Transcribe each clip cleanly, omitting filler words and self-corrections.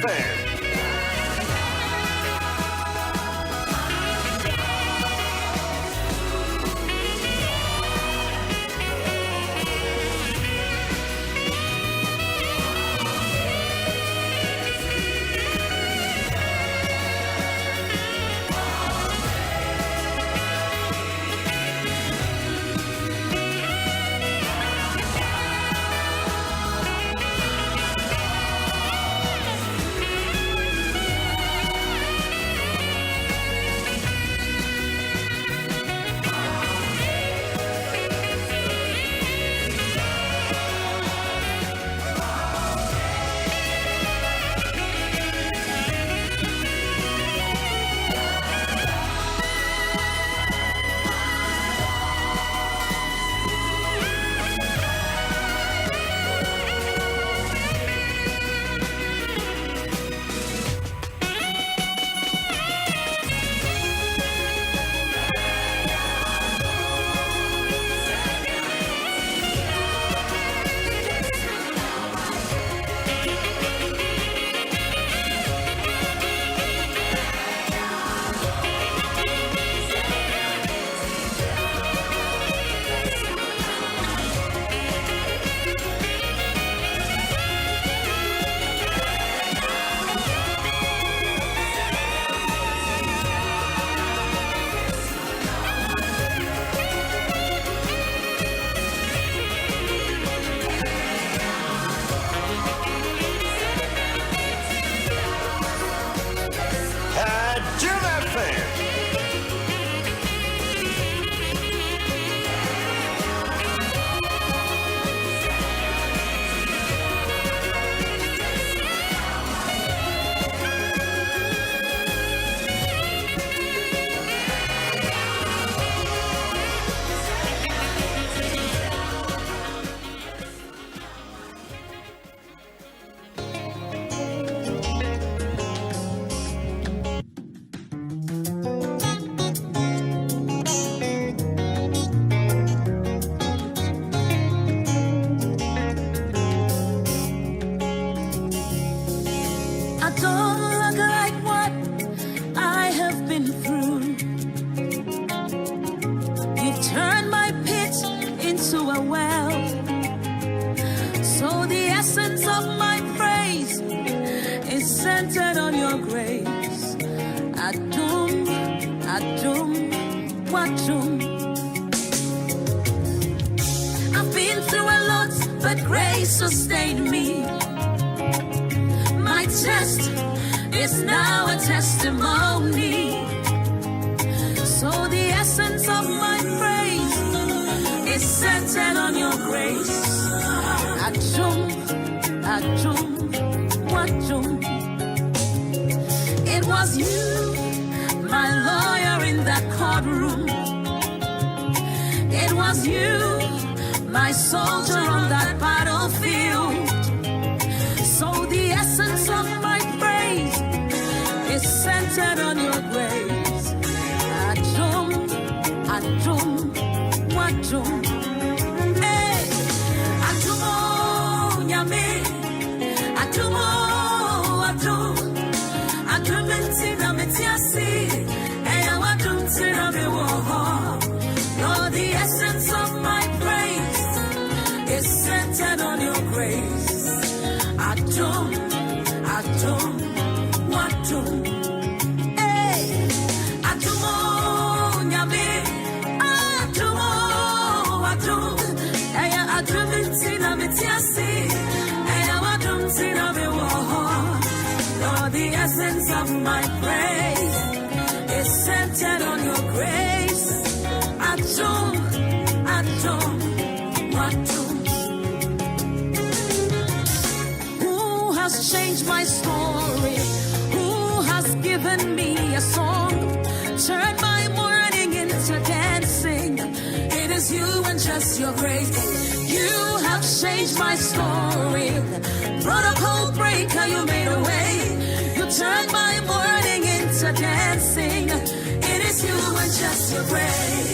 FM. I've been through a lot, but grace sustained me. My test is now a testimony. So the essence of my praise is centered on your grace. Adom, Adom, Adom. It was you, my lawyer in that courtroom. It was you, my soldier on that battlefield. So the essence of my praise is centered on your grace. Adom, Adom, Adom. Hey, Adom, Nyame, Adom, Adom, Adom, Tina Metiasi, Adom, Tina Mewoho. Lord, the essence of my praise is centered on your grace. Adom, Adom, Adom. Hey, Adom, Nyame, Adom, Adom. Hey, Adom, Tina Metiasi, Adom, Tina Mewoho. Lord, the essence of my praise is centered on your grace. Adom, Adom, Adom. Who has changed my story? Who has given me a song? Turned my mourning into dancing. It is you and just your grace. You have changed my story. Protocol breaker, you made a way. You turned my mourning into dancing. It is you and just your grace.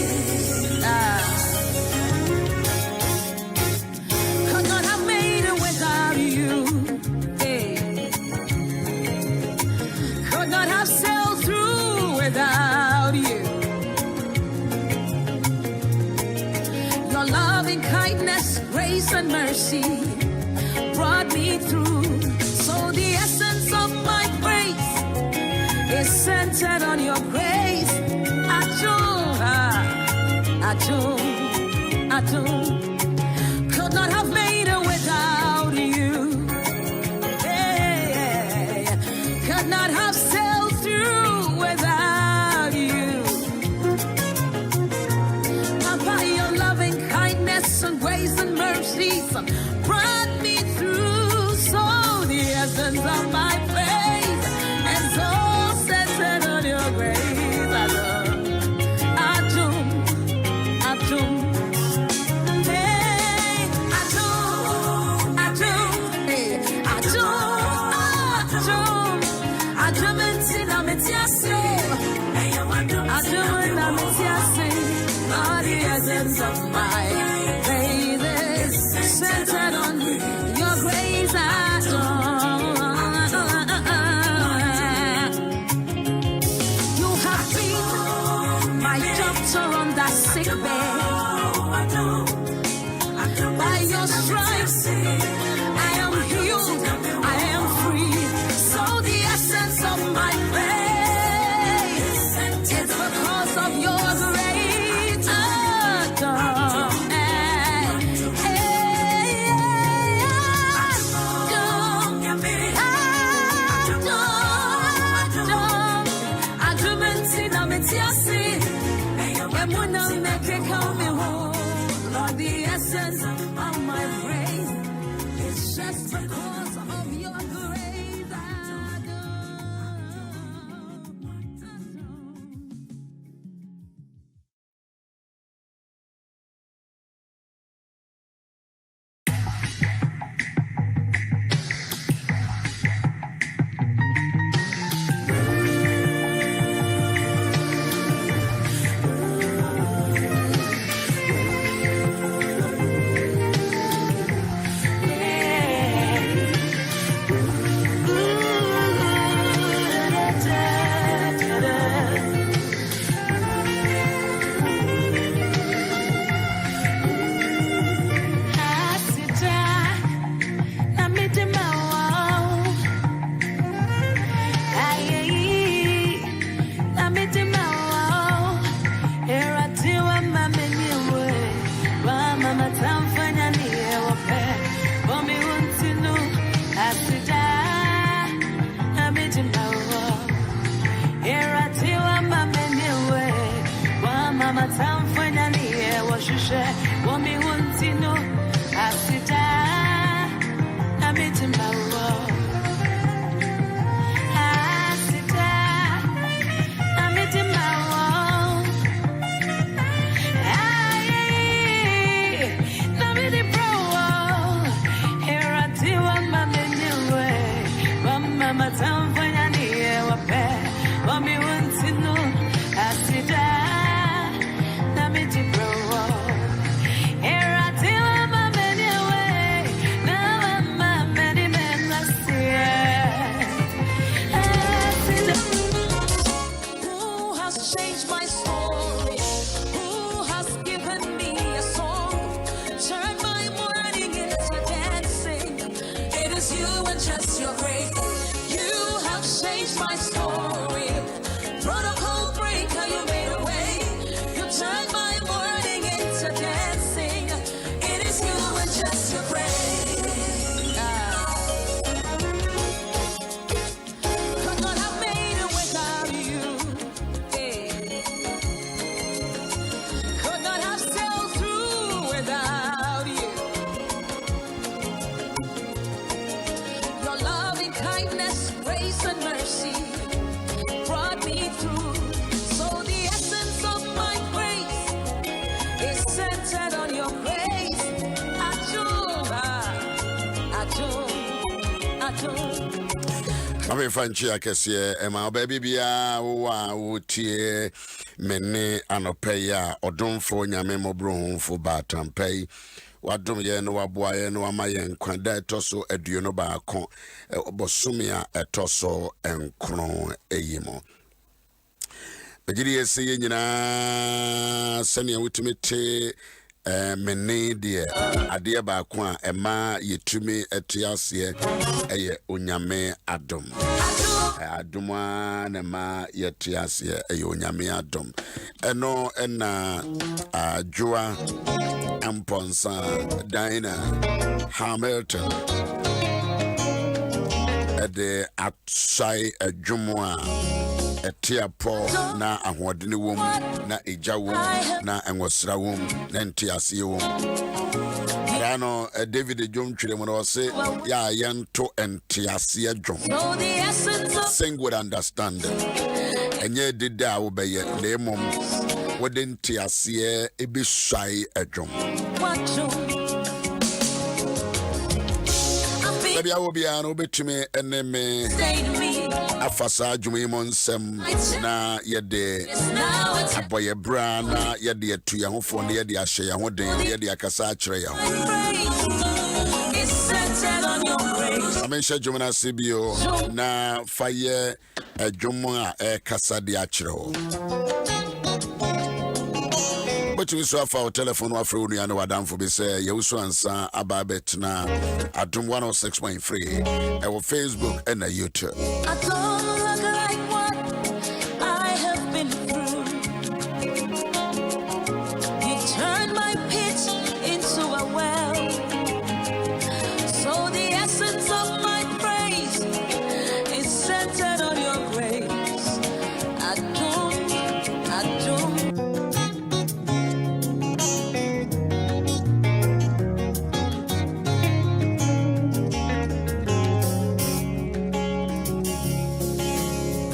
Could not have made it without you. Hey. loving kindness, grace, and mercy brought me through. So the essence of my praise is centered on your grace. Adom, Adom, Adom. Could not have made it without you. Hey, could not have sailed through without you. By your loving kindness and grace and mercies brought me through. So the essence of my faith is all centered on your grace. Adom, Adom, hey, Adom, Adom, hey, Adom, Adom, Adom, the essence of my faith is centered on your grace. You have been my doctor on that sick bed. By your stripes, I am healed, I am free. So the essence of my faith is because of your grace. Lord, the essence of my praise is just because of your grace. Ame fanchi akese ema baby bia wo tie mene anopeya odomfo nyame mobrohunfo batampai wadom ye no waboa ye no amaye nkwada etoso aduono baako obosomia etoso enkron eyimo Ejiri yesi ye nyina sane wutimete mene de ade ba ko a ema yetumi etiase eye onyame adom adoma na ma yetiase eye onyame adom eno na Joa Amponsa Dina Hamilton de atsai adwumwa etiapo na ahodene wom na eja wom na enwosra wom na ntiase wom rano David Jom twere mo no se ya yento ntiase adwom sing with understanding enye dida wo beye na emom wode ntiase ebesai adwom Baby, I will be an obitume enemy. Afasa Jumimon Sem na yede aboye bra na yede atu ya hofo na yede ahye ya hoden yede akasa akire ya. Amensha Jumana Sibio na faye adwom a kasa de akire ho. But we saw our telephone wa free unu ya no wadamfo be say Yaw Owusu-Ansah ababet na Adom 106.3 our Facebook and YouTube. I don't look like what I have been through. You turned my pit into a well. So the essence of my praise is centered on your grace. Adom.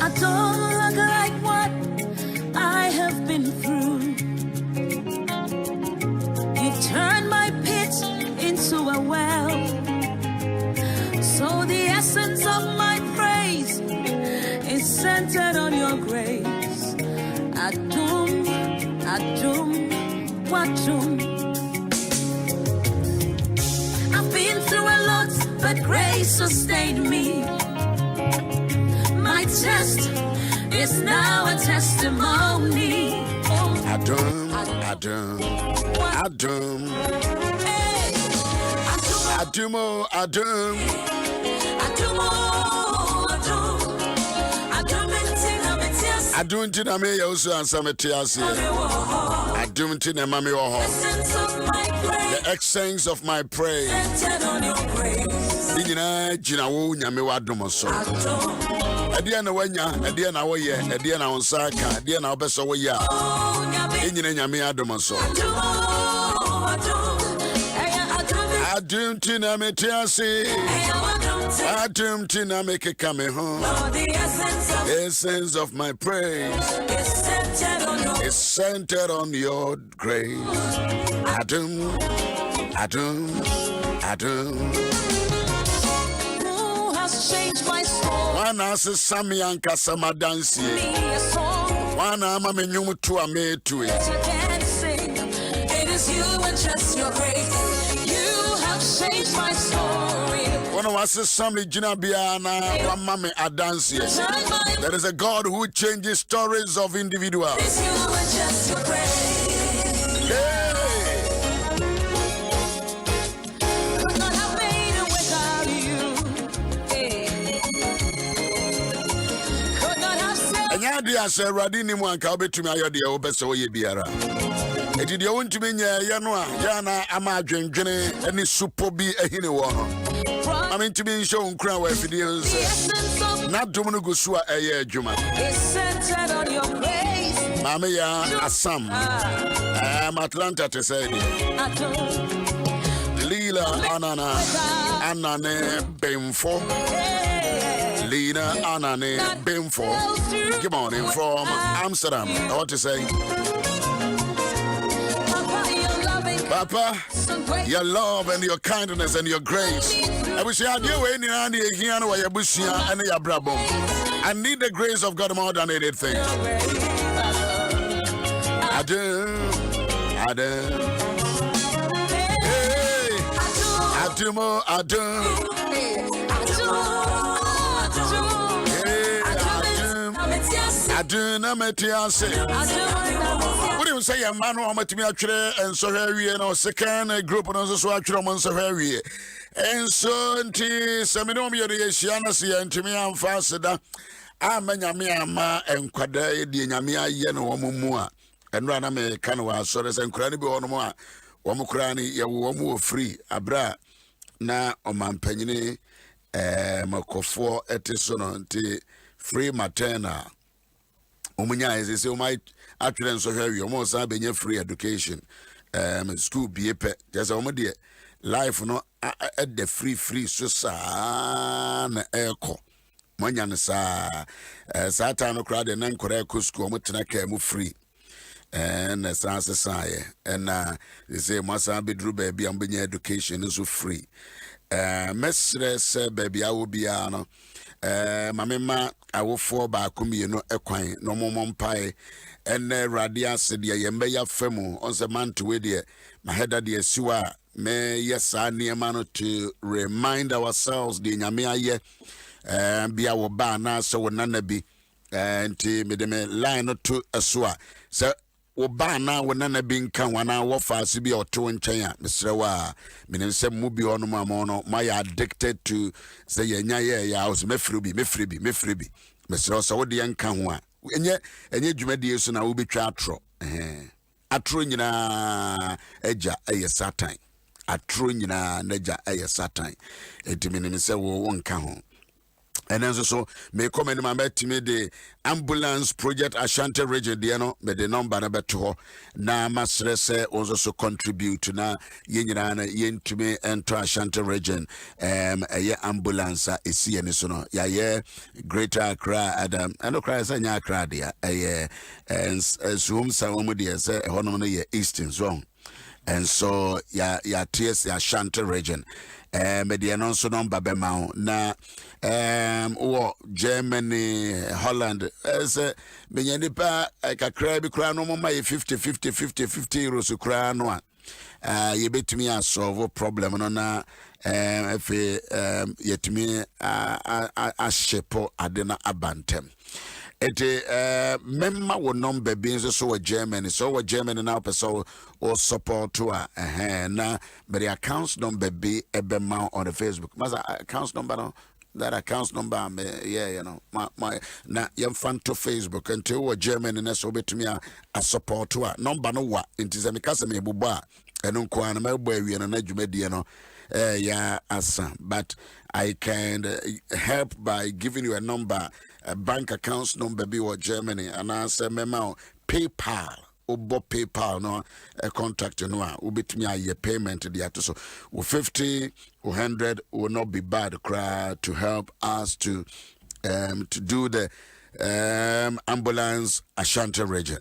I don't look like what I have been through. You turned my pit into a well. So the essence of my praise is centered on your grace. Adom, Adom. I've been through a lot, but grace sustained me. My test is now a testimony. Adom. Hey. Adom. Adom tina me Yaw Owusu-Ansah metiase. Adom tina mame wo ho. The essence of my praise. Dina jina wo nyame wadom so. Edia na wanya, edia na woye, edia na onsaka, edia na obeso wo ya. Enyina nyame adom so. Adom tina metiase. Adom tina make kame ho. The essence of my praise is centered on your grace. Adom. Who has changed my story? Wana se sami anka sama dansi. Wana ama menyum tu ametu. It is you and just your grace. You have changed my story. Wana wase sami jina biana wama me adansi. There is a God who changes stories of individuals. It is you and just your grace. Hey. Could not have made it without you. Hey. Could not have said. Enya dia se Awurade ni mu anka obetumi ayode e obese wo ye biara. Eti de wontumi nya ye no a ya na ama adwendwene ani supo bi ahine wo ho. Mama ntumi nsho nkura wa afidie nse. Na dom no gusu a eye adwuma. It's centered on your grace. Mama ya Asam. Atlanta to say Lila Anane Bemfo. Lina Anane Bemfo. Good morning from Amsterdam. I want to say Papa, your love and your kindness and your grace. I wish you had you any and here and your bushia and your brabo. I need the grace of God more than anything. Adom. Hey, Adom. Hey, Adom. Adom metiase. What do you say a man or matimi atwere and so here no second group no so atwere mo so here and so nti seminom ye de hia se ntimi amfa seda amanya me ama enkwada ye de nyame aye no wo mu a enra na me kan wa so re se nkura ne bi wo no mo a wo mu kura ne ye wo mu free abra na omampanyine makofo etiso no nti free maternal omunya eze se o mai atwere nso hwe o sa benye free education school biepe just o de life no at the free so sa na eko monya ne sa satan no crowd na nkora eko school mo tena ka mu free na sa ye na they say mo sa bedru ba bia benye education so free mesre se baby awo bia no mamema awofo ba akomieno ekwan no momom pai ene radia se de yembe ya famu on se manto we de my head de siwa me yesa niema no to remind ourselves de nyame aye bia wo ba na so wonana bi nti me de me line no to aswa so wo ba na wonana bi nka wana wo faase bi oto nchen a mesre wa menim se mu bi ono ma no my addicted to say yenya ya house mefiri bi mesre so wo de nka ho a enye dwumadi eso na wo betwa atro nyina eja eye satan atro nyina naja eye satan etimenim se wo nka ho. And then so me come in my betime the ambulance project Ashanti region there no me the number na beto na masre se also contribute na yenyina na yentime enter Ashanti region a ambulance esi ene so no ya Greater Accra Adam and no cry say nya Accra there and zoom sa wo mu there say hono no ye Eastern zone and so ya TS Ashanti region mediano so number be ma na Germany Holland as menyanipa kakra bi kra no mama 50 euros kra no ye betumi a solve problem no na yetumi a shepo adena abantem ete memma wo number bi so wo Germany now person or support to na but the accounts number be ebema on the Facebook masa accounts number no that accounts number you know my na yam fan to Facebook until wo Germany na so betumi a support to number no wa intize mikasa me buba eno kwa na mebo awie na dwumadi no yeah asa but I can help by giving you a number a bank accounts number be what Germany and I say memo PayPal obo PayPal no a contact no ubit me a payment the so 50 100 will not be bad cry to help us to do the ambulance Ashanti region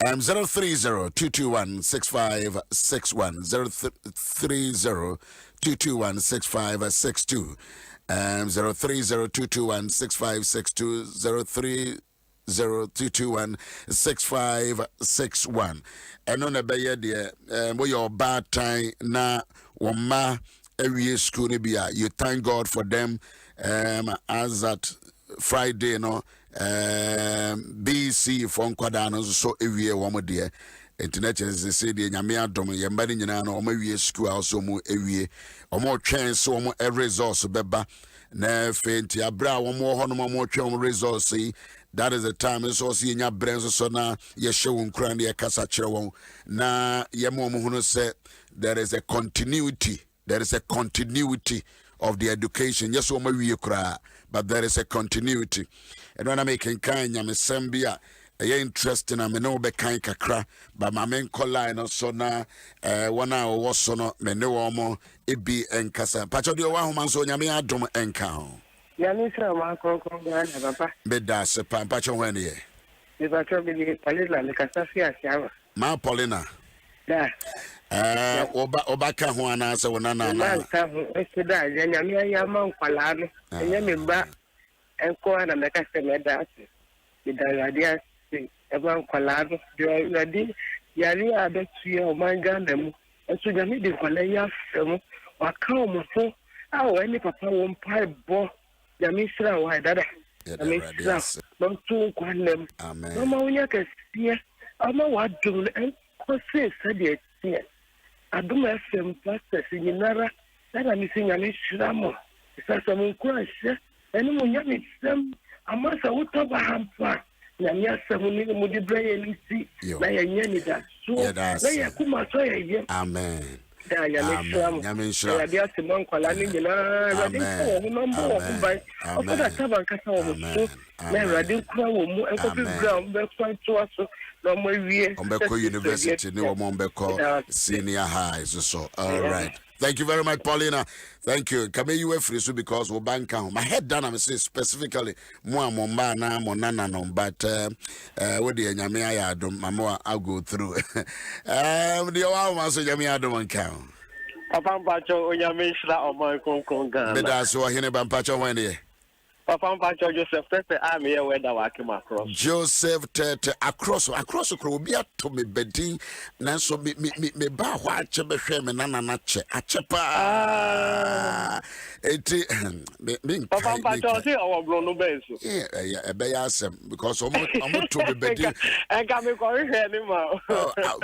030-221-6561 030-221-6562 030-221-6562 030-221-6561 and on a bayer dear your bad time na woma every school bia you thank God for them as that Friday no BC for nkwadano so ewie wo mo de internet is say de nyame adom yemba ni nyina no o mawie school also mo ewie o mo twen so mo every resource beba na fenti abra wo mo ho no mo twen resource that is the time so see nya brand so na ye hwe nkura na ye kasa kire won na ye mo hunu say there is a continuity of the education yes wo mawie kura but there is a continuity and when I make kind nyame sambia interesting I no be kind kakra but my main line so na one hour was so no me ne wo mo ebi enkasa pacho de wa homa so nyame adom enka ho nyame sra ma konkron ga na papa be da se pacho when ye be pacho be Paulina le kasa fi asia ma Paulina da oba ka ho ana se wona na na ka ho e da nyame ya ma nkwala no nyame ba enko na meka se me da se da radia se eba nkwala no de radi yari abetu o manga na mu enso nyame de nkwala ya femu waka o mo so awo eni papa wo mpai bo nyame sra wa dada nyame sra no tu kwanem amen no ma unya kasia ama wadum en ko se de tie Adom FM pastors nyinara na mi se nyame hyiramo sasa mo nkurahye ene mo nyame sem ama sa wotoba hampa nyame asem ni mo de braye ni si na yenye ni da so na yakuma so yeye amen da nyame hyiramo ya dia se mon kwala ni nyina rade ko mo mbo ko bai okoda taba nkasa wo so na rade kura wo mu enkopi ground be kwanto aso no mo wie Ombeko University ni wo Ombeko Senior High so all right. Thank you very much, Paulina. Thank you. Come you free so because we bank out. My head down, I'm saying specifically more momba na monana no, but what the nyame Adom mama I'll go through. The owl man so nyame Adom account. Papa Mpacho nyame shira omo konkonga. Me da so hene ba Mpacho when dey. Papa Mpacho Joseph Tete am here where da wake across. Joseph Tete across kro obi ato me bedin nanso me ba ho ache behwe me nana na che achepa eti me Papa Mpacho say our bro no be so. Yeah e be asem because omo to me bedin enka me ko hwe ni ma.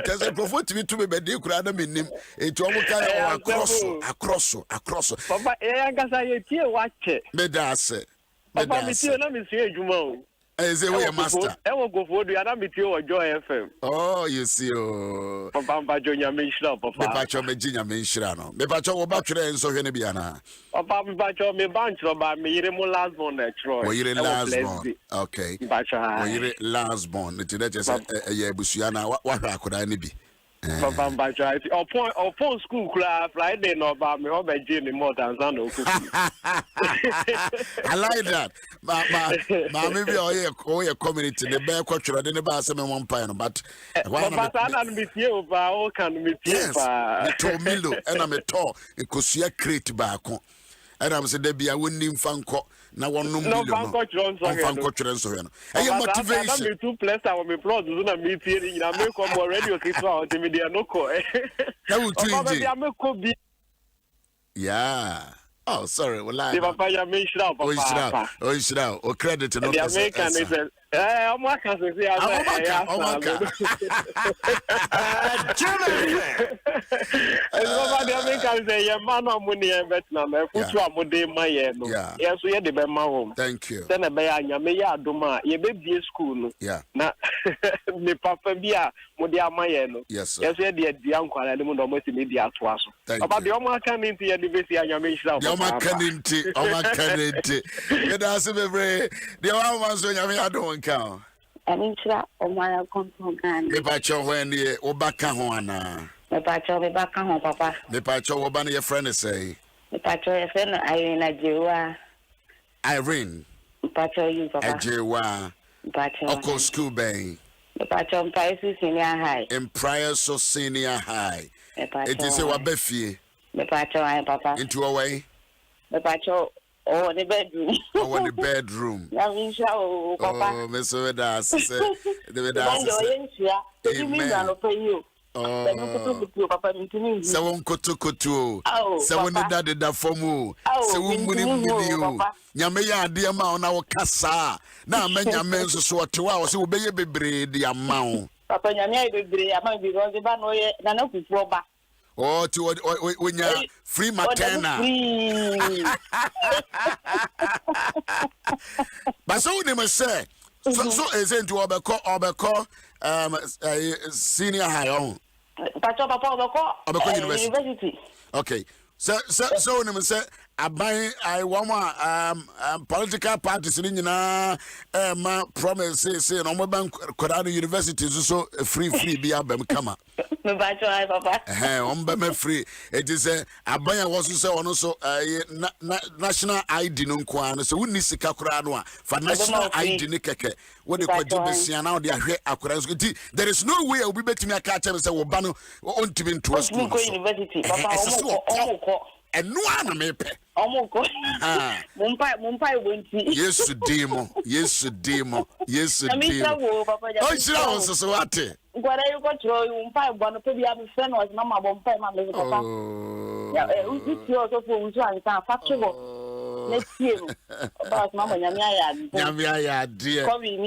Cause prophet me to me bedin kura na me nim eti omo kai across Papa enka say ye tie wache me da ase Papa me tie na me see adwuma o. Say we master. E wo go for do ya na me tie o Joy FM. Oh, you see oh. Papa Mpacho nyame shira papa. Me pacho me ginya me shira no. Me pacho wo ba twere enso hwe ne bia na. Papa Mpacho me bank ro ba me yire mo last born na tro. Wo yire last born. Okay. Mpacho ha. Wo yire last born. It dey just e abusua na wa hwa akoda ne bi. Papa Mpacho upon school kula Friday no ba me obeje ni more than zan okufi. I like that. Ma maybe oh community the bear kwatwere de ne ba asem one pie no but Papa na me tie o ba o kan me tie ba. Me to milo and me to ekosua crate ba ko. And I'm say there be a winning fanko na one no million. No fanko chrenso no. Hey motivation. Me two plus I me plot so na me tie ni na me ko mo radio kitwa o me dia no ko. Na wo twinji. Papa me ko bi. Yeah. Oh, sorry. Well, I. Papa ya me shira papa. Oh, shira. O credit no. The American is I'm working to see the American say your man or money in Vietnam. Put you a mode my no. Yes, we had the Bema home. Thank you. Then a bayanya me ya doma. Ye baby school. Yeah. Na me papa bia modia mayeno. Yes. Yes, we had the uncle and the multimedia to us. About the Omakan into the university and your mission. The Omakan into. It doesn't be very. The one so you don't count. Anisha Omaya Kontogan. Me pacho when the Obaka Hoana. Me pacho me baka home, papa. Me pacho Obana your friend say. Me pacho your friend Irene. Me pacho you, papa. Ajewa. Pacho. Oko school bay. Me pacho in Prior Senior High. In Prior Senior High. It is a wabefie. Me pacho I, papa. Into a way. Me pacho. Oh, the bedroom. Oh, the bedroom. Oh, papa. Oh, Miss Vedas. The Vedas. Oh, Papa, someone kotu. Someone that da formu. Someone muni. Yamaya dear man, our cassa. Now, many amens so to us who be a bebre the amount. Papa, Yamia be a man because the banoye, none of his robber. Oh, to when you're free matana. But so they must say, so is into Obeko, senior high on. Obeko University. Okay. So they must say, I want political parties in ma promise say no bank Korano University so free be abem kama. Me bacho ai papa. Me free. It is aban was say ono so national ID no nko so woni sika kora no a for national ID ne keke wo de kwaje besia na wo de ahwe akora so there is no way obi betimi aka acha say wo ba no ontimi nto school so University papa omo and no one me pe omoko mumpai wonti yes demo oh shira won so wate gwara you go throw mumpai gwa no pe bia me friend was mama bo mumpai ma me papa ya uti o so for usu ansa factory let's see. About Mama Nyamia, dear. COVID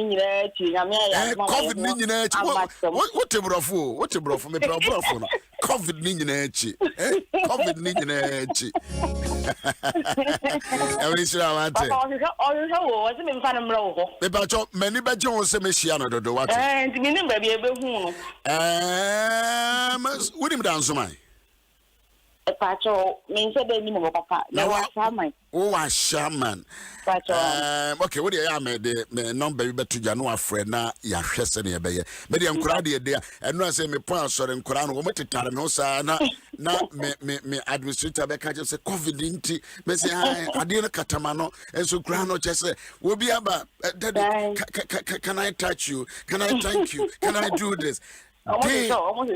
What a brofo, what a brofo, me brofo. COVID Ninachi, COVID Ninachi. I wish I want to. About many badges on Semesiano, do what? And baby, Would him down so my. A pacho means a baby, papa. Oh, shaman. Okay, what do you made the non-baby but to Janua friend now? Ya Chesney Bay. Maybe I'm crowded there, and no say me pass or in Koran, what to tell no sana. Now, me administrator Becca just say, COVID, me say, I didn't catamano, and so Grano just say, we'll be about Daddy. Can I touch you? Can I thank you? Can I do this? They are my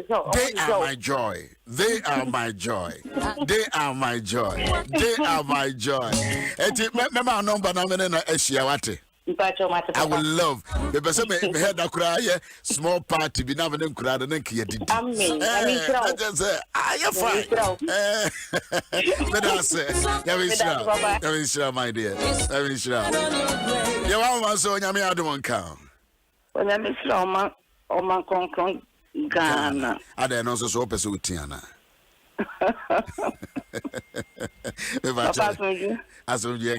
joy. They are my joy. They are my joy. They are my joy. Remember number na Eshiawate. I will love. The person me head that cry small party be na me cry na kiye didi. I just say you're fine. But I say let me show my dear. Let me show. You want so nyame Adom nka. Nyame show Oma konkron Ghana. Ada no so pese utiana. Asumju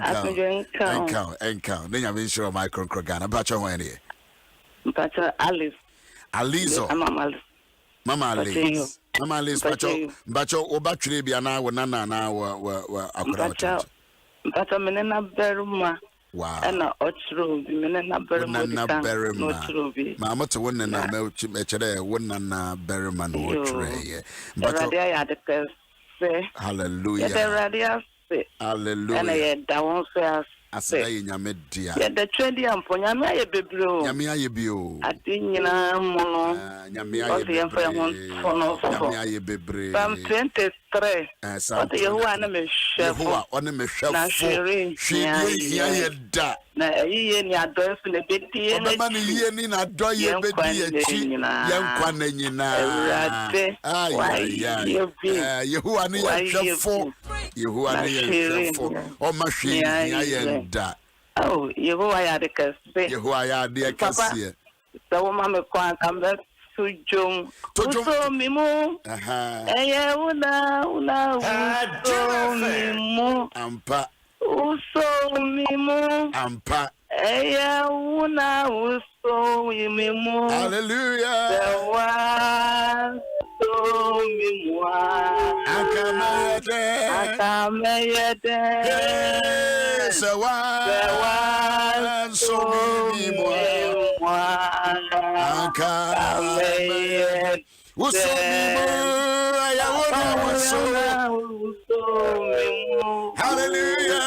enka. Then you sure my konkron Ghana. Bacho when here. Bacho Alice. Alizo. Mama Alice. Mama Alice bacho obatwire bia na wona na wa akura. Bacho menena beruma. Wow. And Ochro, Minna Berryman. Mamma to one and I know one and Berryman or tray. But I had a say, hallelujah. Hallelujah. And I had down says, I say in your mid dear. The trendy and for Yamia Biblo. Yamia Bio. I think Mono Yamia Bebre. Some 23. What you want to me chef? On me chef. She da. Na ye ni adore for the beti na mani ye ni na adore ye beti echi yankwana nyina Yehowa ni yefo Yehowa ni yefo o ma hwe ya da oh Yehowa ya de kase Yehowa ya de kase so wo me kwa kambe sujong so mimu eye una mimu ampa uso mimu ampa eya una uso mimu hallelujah sewa so mimu akameyede sewa so mimu akameyede uso mimu eya una uso mimu hallelujah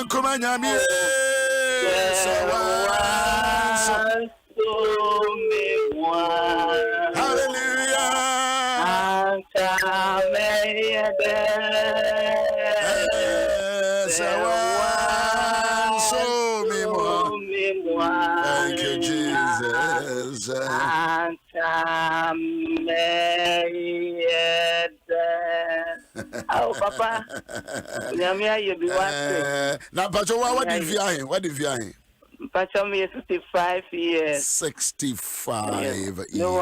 Kumanyami hallelujah thank you Jesus oh papa nyamia you be what na pacho what did you ahin pacho me 65 years 65 years no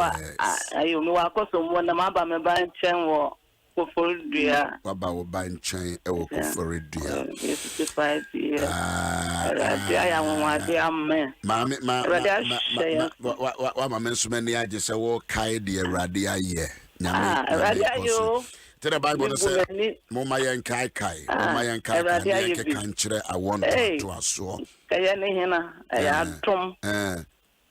ayo me wa koso mo na maba me ba nchen wo koforidua baba wo ba nchen e wo koforidua 65 years radia ya wonwade amen mama wa mama nsumani age se wo kai de radia ye nyame radia yo the Bible says, Moma yan kai, Moma yan kai, can chire, I want to assure. Kayanina, Adom,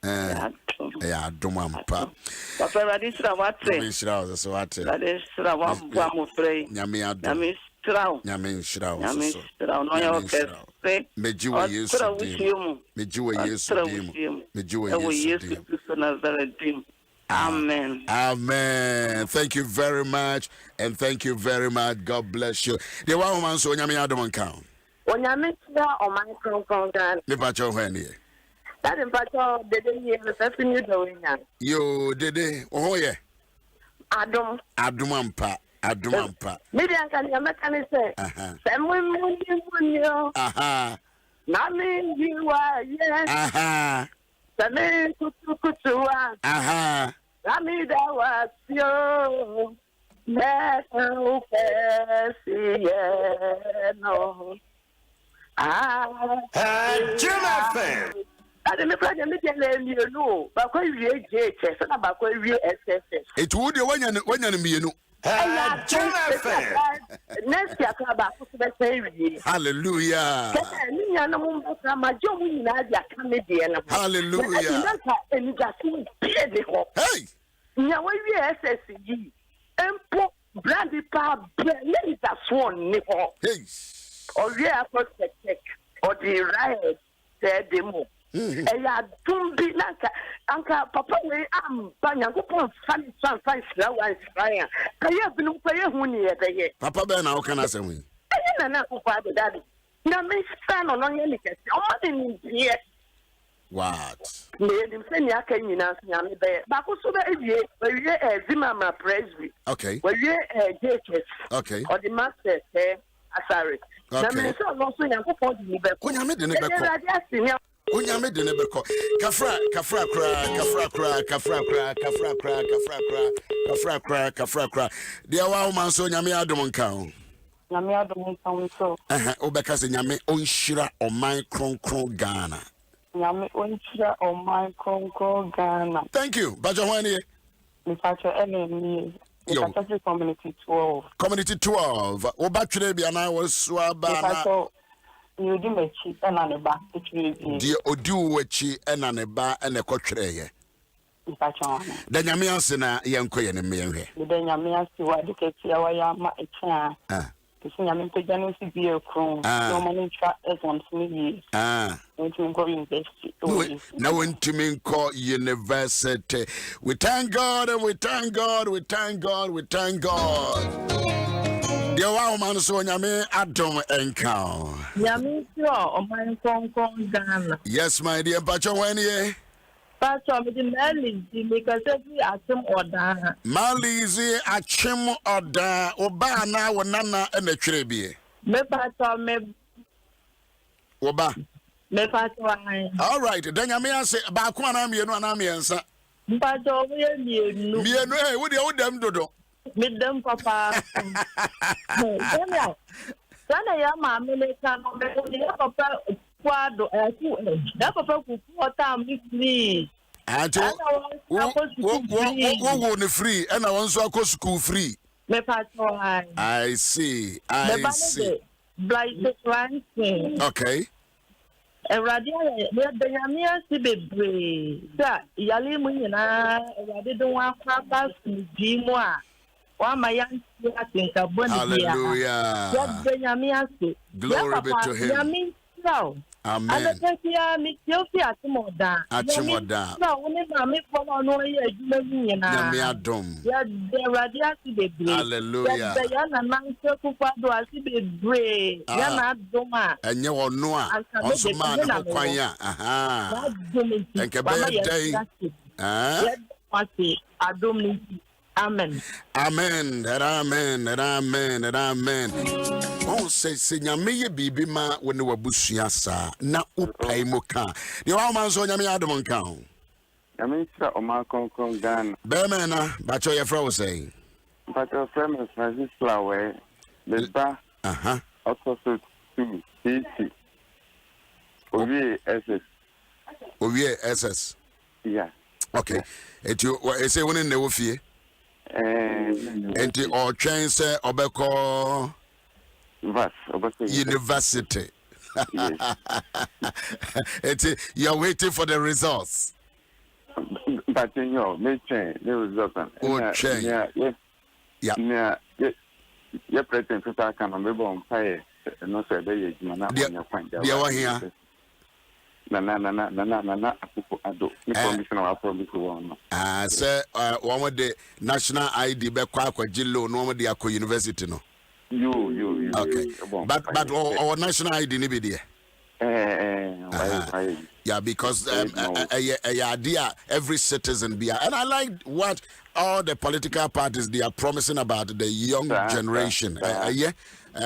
Adom Papa. Papa Radisra, what say? So what? That is one of three. Yamia, Yamin Shroud, no, your say, Medjua used to him, Medjua used to him, Medjua used to him. Amen. Amen. Thank you very much. And thank you very much. God bless you. The one woman so nyame Adom nka. Onyame tira o man kronkron gan. Me pa cho hwan here. That in fact, Dede here, the first thing you doing now. Yo, Dede, oh yeah. Adom. Adumampa. Media can you make any say? Some women, you. Nami, you are, yes. Same kutukutua. Nami, that was you. Let no person, no. Jonathan. I don't know if you know, but when you JHS, and about when you SSS. It would you when you know. Jonathan. Next year, about the same. Hallelujah. Hallelujah. Hey. Now, when you SSG, and put brandy power, let that swan nipple. Hey. Or you are protected, or the riot, said the more. Eya tumbi nanka anka papa we am banya ko pon fan slow and fire kaya binu kaya huni e beye papa be na o kana asem yi eya na ko fa be daddy na me stand on onye ni kese o ma ni here what me nim se ni aka nyina so nya me be ba ko so be ewie zima ma presby okay we JHS okay or the master asare na me so no so nya ko pon di be ko nya me de ne be ko Onyame de ne beko kafra dia wa o man so nyame adom nkan nyame adom nkan so obeka se nyame onhira oman kronkron Ghana nyame onhira oman kronkron Ghana. Thank you bajo hwane me facho enemy community 12 oba twere bia na wo so aba na you do me cheap and on the back. Dear Odu Wachi and on the bar and a cotre. Then Yamiasina Yanko and me. Then Yamias to educate Yama a chair. To see Yamin to Janus be a crown. No money track as 1 million. Went to go university. No one to me call university. We thank God and we thank God, we thank God, we thank God. The wow man so nyame Adom Ahengua. Yami sure o man kon Ghana. Yes my dear Pacho when ye. Pacho me the Mali because every atom order. Malizi achim order oba na wonana e na twere bie. Me Pacho me oba. Me Pacho an. All right, then nyame ase ba ko na mienu na miensa. Pacho we mienu. Mienu eh wo de wo dem dodo. With them, Papa. Sana ya mama leka no be papa kwado that papa ku water me free. Anto wo ne free and I want so go school free. Me pato I see. Blight the okay. Radia Benamia Sibebre. That Yali Munina, I don't want Papa to be more. Hallelujah. Glory be to him. Amen. Amen. Amen. Amen. Amen. Amen. Oh, say nyame ye bibi ma when we busua sa na upai mo ka. The one man so nyame Adom nkan. Nyame sira o ma konkon Ghana. Be me na ba cho ye fra wo say. Ba cho friend Francis Flower. Le ba. Also to CC. Owie SS. Yeah. Okay. Et you say when in the ofie. Enti or train say obeko university. Enti you're waiting for the results. But you know, me change the results. Yeah. Yeah, pretend to talk and maybe on fire. No say they na on point. They were here. Na Ado. Me permission or promise one. Say one of the national ID be kwa jillo no one the university no. You. Okay. But our national ID ni be there. Yeah, because idea every citizen be, and I like what all the political parties they are promising about the young generation.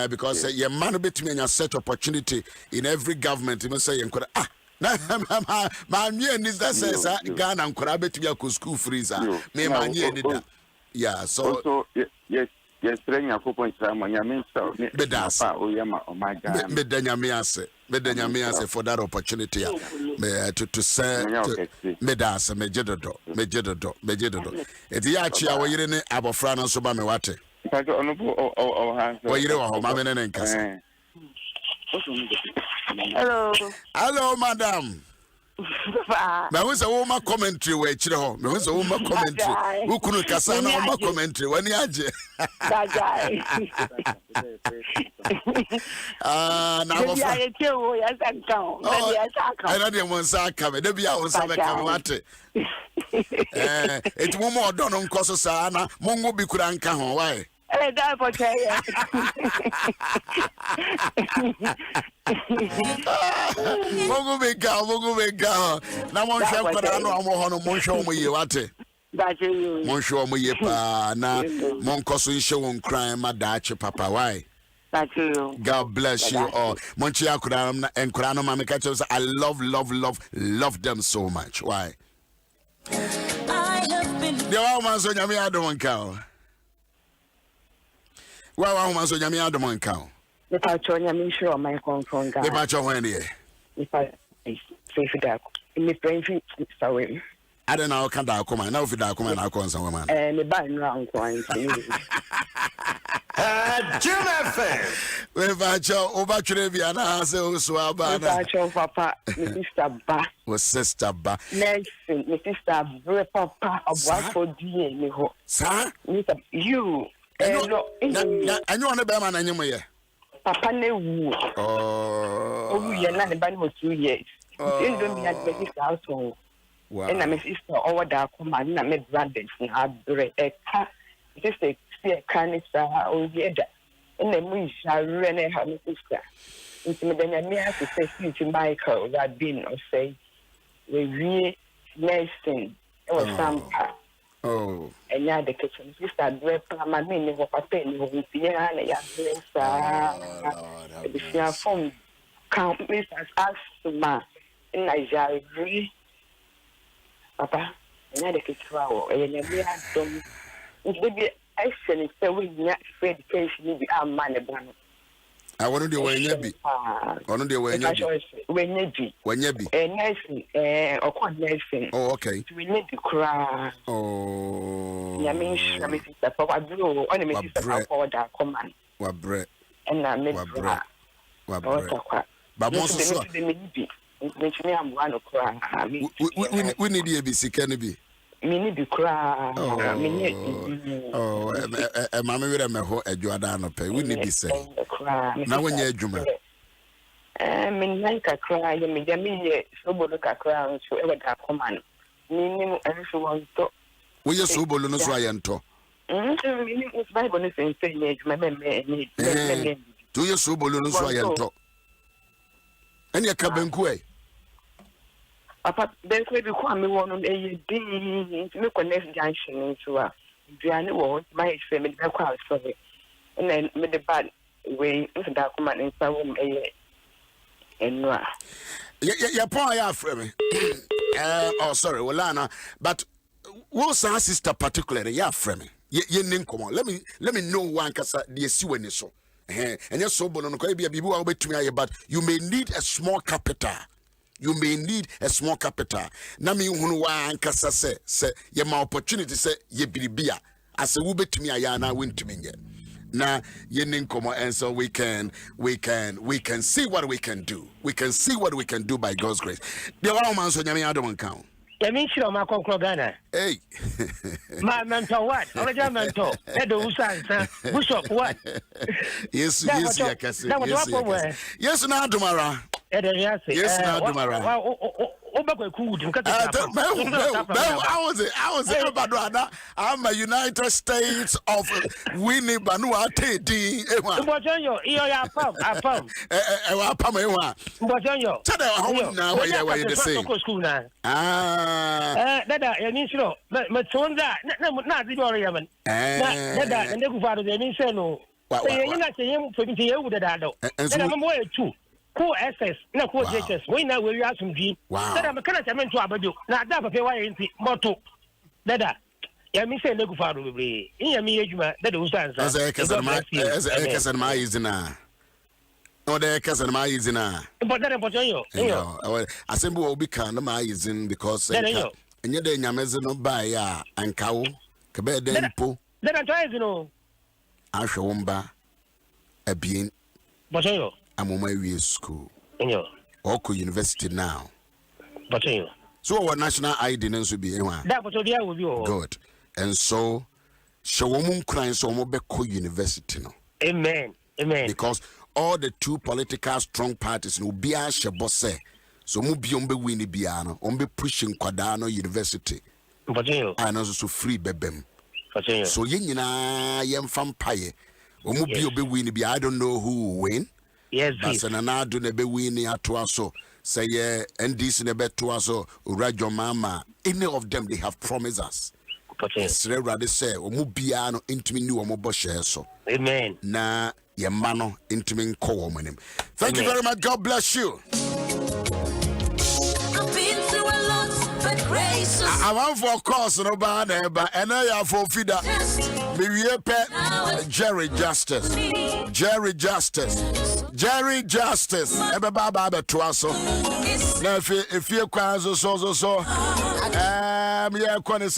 Because your man be to me and such opportunity in every government. You must say, my is that says Ghana and Korabe to be school freezer. Me man yeah, so also yes. Yes, bring a couple points. I'm mean, so Medanyamiase for that opportunity. To say, Medas, Mejedodo. It's Yachia, where you didn't have a friend on Subame Wate. Hello, madam. Me was a woman commentary where chiro. Me was a woman commentary. Who couldn't kasana woman commentary when yaje. Now I know they want to come. They be out some kamate. It's one more done on Koso Sana. Mongo be kuranka hon. Why? Mongo be ga. Na mon sham kwada no amo hono mon show mo ye wate. Mon show mo ye pa na mon koso nshe won kran ma dache papa why? God bless you all. Monchia Kuram and Kurano Mamikacho, I love them so much. Why? I have been. The woman so yummy Adom cow. Well, woman so yummy Adom cow. The patron, I'm sure my confront. The patron when here. If I say that, in the brain, sorry. I don't know, can't I come? Now, if you come and I come, some woman. And the band round coin. Jim FM. We've had your overtrevia and I say, Swaba. Papa, Mr. Ba. Was Sister Ba. Next, Mr. Bre Papa of what for DNA. Sir? You. And you want a bear man anymore. Papa, no. Oh, you're not a band for 2 years. You don't be at the household. And I'm a sister over there, come and I'm a brother from our bread. Just a kind of and then we shall run a her sister. Into the mere to say to Michael that been or say, we really nursing or some part. Oh, and now the kitchen sister, bread, my meaning of a penny will be here and a phone count Miss Asma in Nigeria. Papa, another kitchen, and we had them. I said, so we not afraid education be our money. I want to do when you be. I want to do when you be. When you be. Nursing, or quite nursing. Oh, okay. We need to cry. Oh. Yeah, me, sister, Papa, blue, only Mrs. Papa, that command. What bread? And I made bread. What bread? But most of the which me, I'm one to cry. We need the ABC, can it be? Mini be cry. Mamma, we are a Jordan pay. We need to say. Now, when you're Juma. Me like a cry, you may so look a crown, so ever that command. Meaning, everyone to. We are so bologna, so I enter. Meaning, it's Bible is in saying, my men need. Do you so bologna, so I enter? And your cabin quay. Papa, then we become me one on a day to make a next junction into a Diana was my family, sorry. And then with the bad way, that command in some room and no. Your boy are from me. Oh, sorry, Walana, but what's our sister particularly? Yeah, from me. Ye name come on. Let me know one cassa the see when you so. And you're so bold be a people to me, but you may need a small capital. You may need a small capital. Nami unwa ankasa say ye ma opportunity say ye biribia. As a wube to me ayana win to me ye. Na ye ninkomo, and so we can see what we can do. We can see what we can do by God's grace. The one man so nyame Adom count. You mean sure ma konkro Ghana? Hey. Ma mentor what? Original mentor. Adom Ahengua, Bishop what? Yes, yes, na Adomara. Yes, na Adomara. I'm a United States of Winnie Banua Teddy. SS na ko JHS we na we wi asumdwi dada me kana chamen to abadio na da papa wa yenti moto dada ya mi se ne ku faaro bebre iya mi ejuma dada Usu-Ansah asa kesen ma izina no de kesen ma izina but yo asembu obi kan na ma izin because enye de nyameze no ba ya ankawo ke be de mpo dada to izino ahwe womba abien bojo I'm on my way school. Oko University now. But so our national ID will be that will be good. And so woman crying so Mobeko University no. Amen. Because all the two political strong parties will be a shabose. So mubi ombe wini biano, ombe pushing Kwadano University. But and also free bebem. So yina yem fampaye. Omubi obe wini bi I don't know who will win. Yes, but Sanado nebe wini atuaso. Say NDC nebe tuaso Urajo Mama. Any of them they have promised us. Yes, rather say omubiano intimi ni omoboshe so. Amen. Na yemano intimi nko womanim. Thank you very much. God bless you. I've been through a lot, but grace. I want for course no bad but and I for feeder. Me pet Jerry Justice. Ebe baba be toaso. Na if you kwan so yeah kone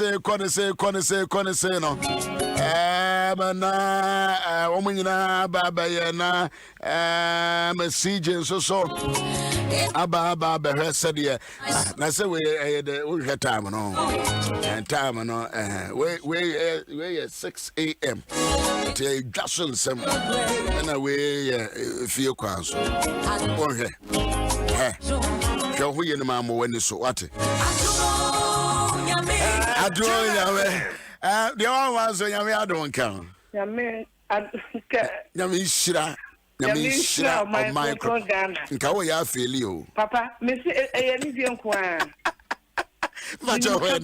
say no. Na omunyina baba ye na message so aba be hwese de na say we the time no. And time no we 6 a.m. Te Jason some and away if you kwan so. Onhe. Who you know when so what? I do the one was I don't count. Yami shira of my Nkawo ya feli o. Papa, me say e ni bi nkwa. Macho when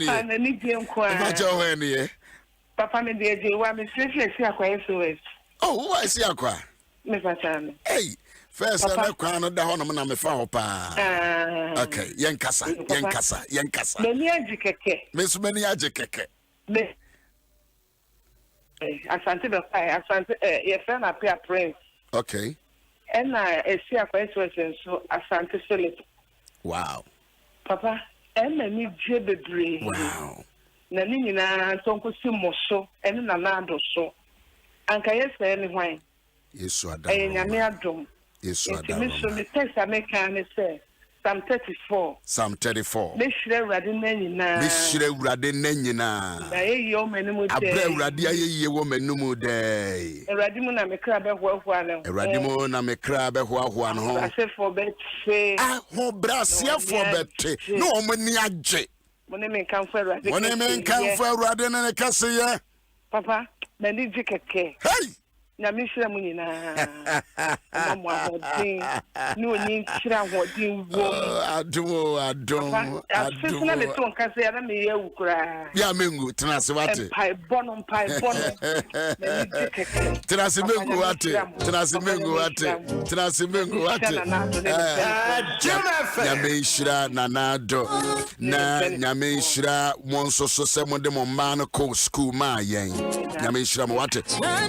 Papa me dey wa me see akwa SOS. Oh, who I see akwa? Me pata me. Hey, first na kwa no da ho no na me fa ho pa. Okay, yen kasa. Me ni aji keke. Me so me ni aji keke. Me Asante be pai, Asante ye friend appear prince. Okay. And I see akwa SOS so Asante Philip. Wow. Papa, and me je bebre. Wow. Na ni nyina tonko si moso, ene na nado so. Anka yese ni hwan. Yesu Adom. Nyame Adom. Yesu Adom. Me so me text America me say Psalm 34. Me shire urade na nyina. Na ye yo menum de. Abra urade ye wo menum de. Urade mu na me kra be hoahoa ne. Urade mu na me kra be hoahoa no. Brasefo bete. Ho brasefo bete. No omni agye. Mone me kan fo urade. Ne kase ye. Papa, me ni jikeke. Hey! Na me shira mu nyina. Na mo ahodin. Ni oni shira ahodin wo. Adom. Asesina me ton kase ya na me ye ukura. Ya mengu tenase wate. Pai bono. Tenase mengu wate. Nyame shira nanado. Na nyame shira monso so se mo de mo man ko school ma yen. Nyame shira mo wate.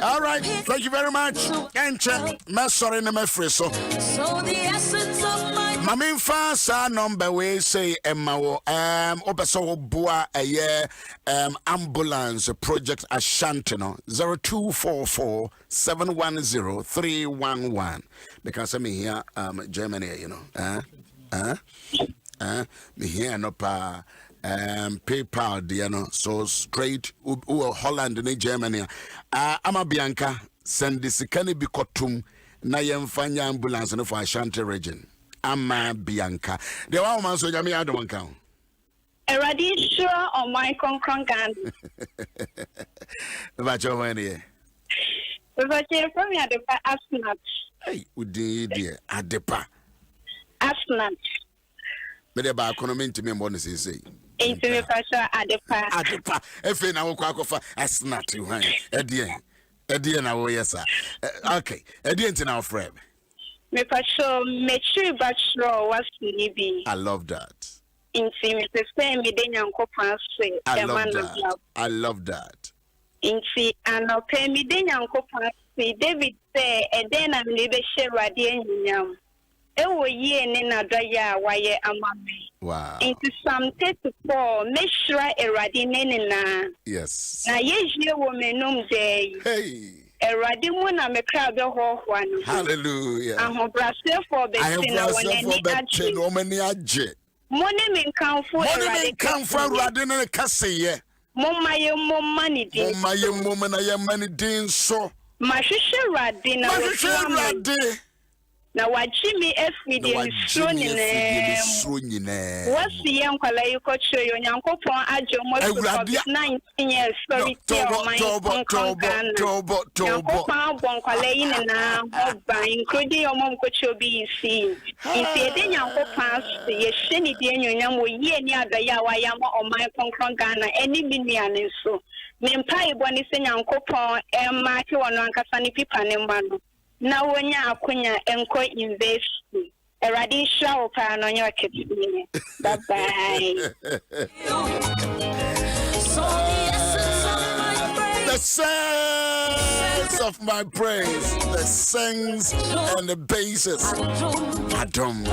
All right. Thank you very much. Enche, me sorry na me free so. The essence of my Mamin fa sa number we say Emma wo obeso boa ambulance project Ashanti no 0244 710 because me here Germany you know me here no pa PayPal you know so straight Holland in Germany ama Bianca send this can be kotum na yemfanya ambulance no for Ashanti region Ama Bianca. The one man so Yami Adom Ahengua. Already sure on my concron. About your when here. But you from me at the asnat. Hey, Udi dear, Adepa. Asnat. But about economy to me, bonus say. Into the pressure at the pa. Adepa. If I now quack off, asnat you, Eddie and our yes, sir. Okay, Eddie and our friend. Me patrol, make sure bachelor was be. I love that. In me say me den yanko panse. I love that. I love that. In and no pay me den yanko panse. David say, and then I'm libe share radi enyam. Ewo ye ne na doya waye amame. Wow. Into some 34, make sure a radi ne na. Yes. Na ye woman day. Hey. Eradi mu na me crowd ho one. Hallelujah. Ahobrase for be na woni agye. Money men count for Eradi ne kaseye. Momma money din. Momma na ye money din so. Mahwehwe radi na radi. Na wajimi efidi nso nyine. Wasi ye nkwala yi ko chwe yo nyankopon ajo mo so COVID-19 years sorry tobo nkwala yi na oba including your mom ko chwe obi isi. Ife de nyankopon ye hye ni de nyonyam wo ye ni adaya wa ya mo oman konkron Ghana eni minua ne so. Me mpa ibo ni se nyankopon ma ke wono ankasa ni pipa ne mba no. Na wonya akunya enko invest. Eradi show pa no nyo ketini. Bye bye. The sense of my praise, the sense and the basis. Adom.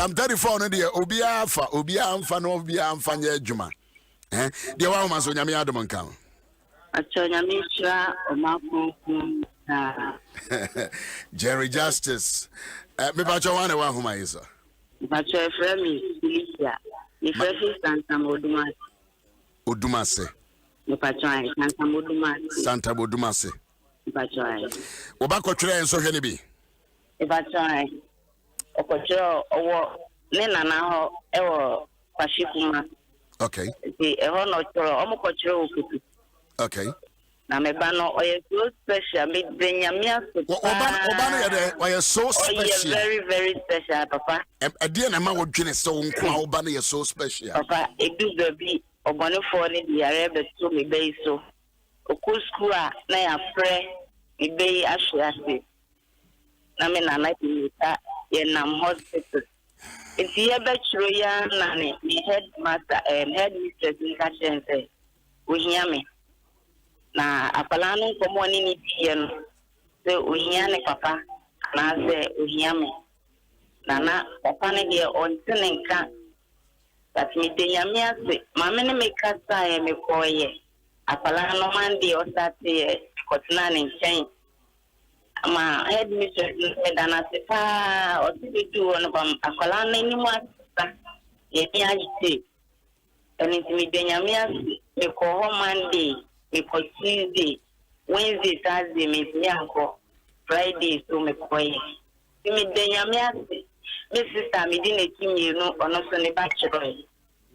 I'm 34 no dia obi amfa no obi amfa nya adwuma. Dia wa ma so nyame Adom Ahengua. Achonya mishra omakunku. Jerry Justice. Me bacho wane wa huma isa. Bacho efremi Felicia. Ifrefi Santa Modumase. Odumase. Me bacho ai Santa Modumase. Santa Modumase. Bacho ai. Oba kotwere enso hwe ne bi. E bacho ai. Okocho owo ne nana ho ewo kwashikuma. Okay. Ti eho no choro omokochiro okutu. Okay. Na me ba no oye so special me benyamia so. Oba no ye oye so special. Oye very very special papa. E de na ma wodwene so nko oba no ye so special. Papa edu gabi ogbonefo ni di are be so me be so. Oku school a na ya frɛ me be ahwe na me na na tinita ye nam hospital. If you ever chiro ya na ne headmaster head mistress ni ka chense. We hear me. Na apalano komo ni tie no se ohia ne papa na se ohia me na papa ne de ontene nka that me de nyame ase mame ne me kasa e me koye apalano mande o sate kotna ne nchen ama head mistress ne dana se pa o ti du no pam apalano ni mu asa ye ni agite eni ti me de nyame ase me ko ho mande because Tuesday, Wednesday, Thursday, me yanko, Friday, so me koye. Me denya me ase. Me sister me di neki mi no ono so ne bachelor.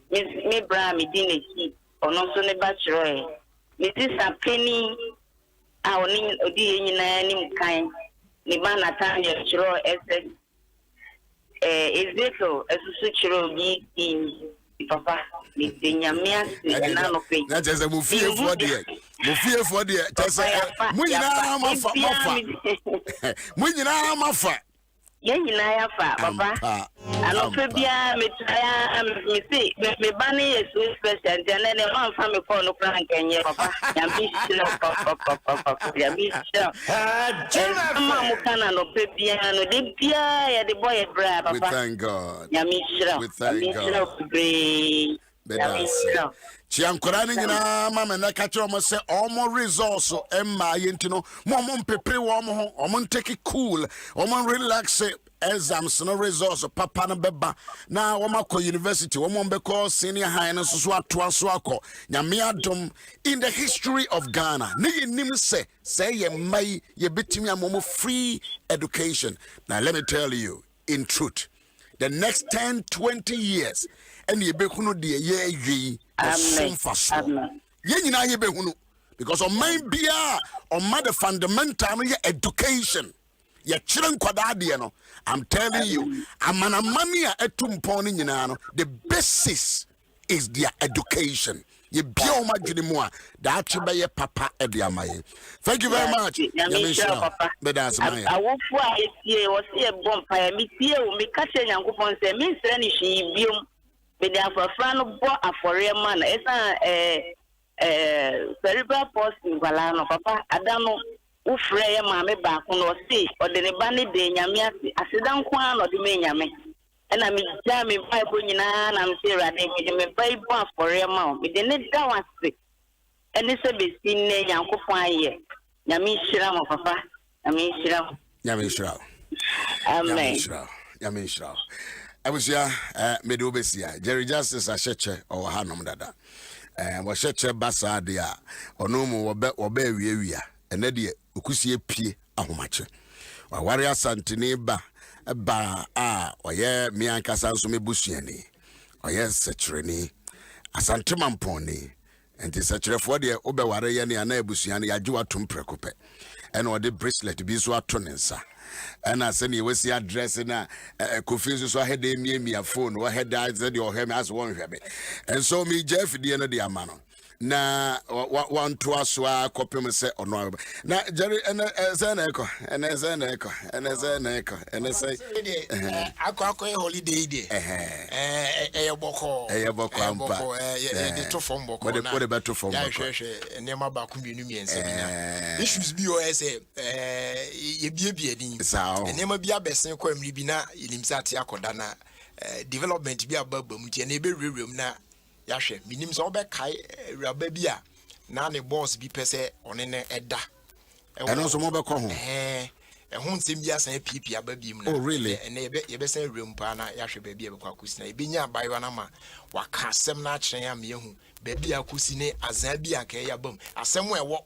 Me bra me di neki ono so ne bachelor. Me sister Penny a oni odi nyina ni mkan. Ni ba na tan ye chiro SS Ezekiel esusu chiro bi papa me denya me ase na no pe. Na just mo fie for there. Mo fie for there. Just munyina mafa. Munyina mafa. Ye nyina ya fa papa. Ano pe bia me try me see me bani yesu special and ne man fa me call no prank enye papa. Ya bi shira papa. Ya bi shira. Mama mo kana no pe bia no de bia ya de boy bra papa. We thank God. Ya mi shira. We thank God. Chiankora ni nyina mama na ka kire mo se omo resource emma yentino mo mpepere wo mo ho omo take cool omo relax exams no results papa no beba na womako university wombeko senior high no so atoa so akọ nyame adom in the history of Ghana ne yenim say ye mai ye betimi amomo free education. Now let me tell you in truth, the next 10-20 years and ye behunu de ye amen ye nyina ye behunu because on mind bia on the fundamental education. Your children no. I'm telling you, amanamania etumponi nyina no. The basis is their education. Ye bio majunimwa da achibaye papa ediamaye. Thank you very much. Papa. Awofu a etie wo se bompa ya mitie o mekache nyankopon se minsre ni hwi biom. Me de afafra no bo afore ma na esa cerebral palsy wala no papa adano ufreye maame ba ko no se odene ba ne de nyame ase asedan ko an no de me nyame ena me ja me bible nyina na me se rade me bible afore ma me de ne da wase ene se be sin ne yankopon aye nyame hira mo papa nyame hira amen nyame hira abusia me de obesia Jerry Justice acheche o hanom dada wo cheche basa de a ono mu wo ba wiawia ene de okusie pie ahomache waware asantene ba a oye miankasa nso mebusuani oye sechreni asantema mponi enti sechrefo de obeware ye ne ana abusuani yaje watom prekope ene ode bracelet bi so ato ne nsa ena se ne wesi address na confuse so head emi phone wo head as de o hem as won hwebe and so me Jeff de no de amano na want to aswa kopem se ono na Jerry zeneko say akọ holiday dey eyeboko ampa de to from boko na de beto from boko ne ma ba ku bienu miense bi na issues bi o say ye bie din ne ma bi abesen kwa mri bi na yelimsa ate akoda na development bi ababam tie na ebe rewrem na yahwe minim so obekai raba bi a na ne boss bi pese one ne eda eno so mo be ko ho ho nsem bi asan pipi aba bi mu na oh really na ye be san rem pa na yahwe ba bi e be kwa kusi na ebenya abayo na ma waka asem na akyen ya me hu ba bi akusi ne azan bi aka ya bam asem ewo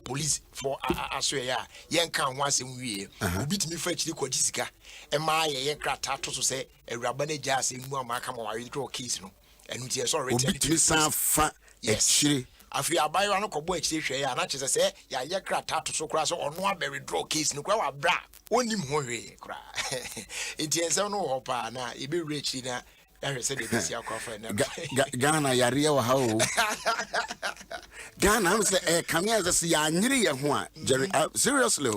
police for aso ya yen kan ho asem wie obi timi fa chiri kwa disika e ma ye krata to so se awuraba na gya asem mu amaka ma wa withdraw case no enu tie so return obitimi san fa echiri afi abayo no kobo echiri hwe ya na chese se ya ye krata to so kura so ono a withdraw case no kura wa bra onim ho hwe kura entie se no ho pa na e be rechi na ya se de besi akwa fa na Ghana yare wa ha o Ghana am say come here say ya nyiri ye ho a Jerry seriously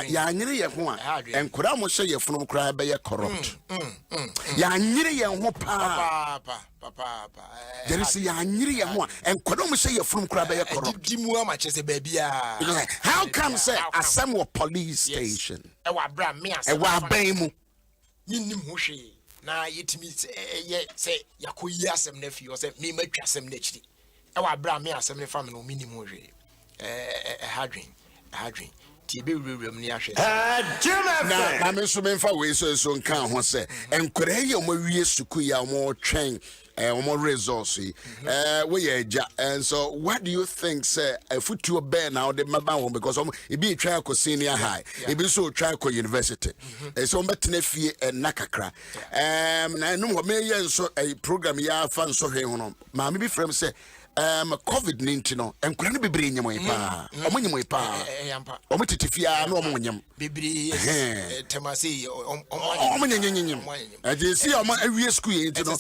ya nyiri ye ho a enkura mo hye ye funum kura be ye corrupt ya nyiri ye ho pa Jerry say ya nyiri ye ho a enkura mo hye ye funum kura be ye corrupt dimu ama chese ba bia how come say asem wo police station e wa bra me asem e wa ban mu nim ho hwe na yetimi ye say yakoyi asem na fi o say me matwa asem na chiri e wa bra me asem ne fam no minimum hwe hadwin ti be rewrem ni ahwe na me so me fa we so nkan ho say enkore ye mo wie suku ya mo twen more resource we eja and so what do you think say futu be now the maba won because e be try ko senior high e be so try ko university so betena fie na kakra na no me ye so program ya fa so hwe ho ma me be frame say COVID-19 no enkura no bebre nyam pa omonyam pa omo titifia na omo nyam bebre temase omonyanyanyam agesi omo awie school yenti no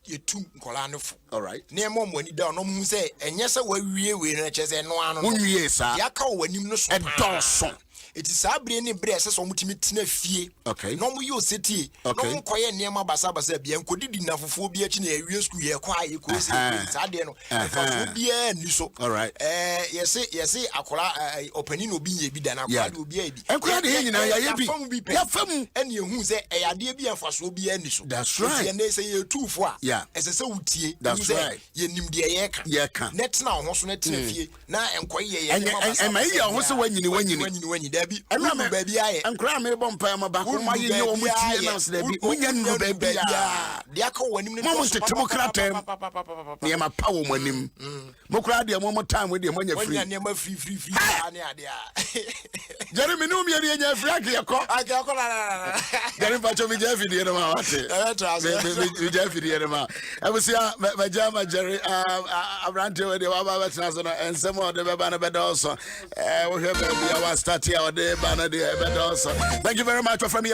ye tum nkola no fu all right na emo mo ani da no mu se enye se wa wie we na chese no ano no wie sa ya ka wanim no so edonso it is abre ni bre se so mutimi tina fie okay no mu yo seti no mu koye niam basa bia nkodidi na fofo bi achi na awie school ye kwa ye ko se sa de no fofo bi ni so all right yes akola opani no bi ye bi da na akola obi a bi enkola de nyina ya bi ya fam ene ehu se eyade bi afaso bi ani so that's right ye say ye tufo a ese se wutie that's right ye nim de ye ka net na ho so na tina fie na enkoye ye ma ye ho se wanyini baby. ɛna baby aye. Ankra me bɔ mpa ma ba ko ma ye o mu tie na so da bi. Munya no baby a. Dia ka wanim ne mo tete kratem. Ne ma pa wo manim. Mo kra de mo time we de mo nya free. Wonya ne ma free ane ade a. Jeremy no me nya free akekɔ. Akekɔ la. Jeremy pa cho me je fidie no ma wate. Me je fidie no ma. Abusia ma jama Jerry abrante we de wa ba betena so no ensem o de be ba na be do so. Wo hwe ba bia wa start here o de ba na de be do so. Thank you very much for me.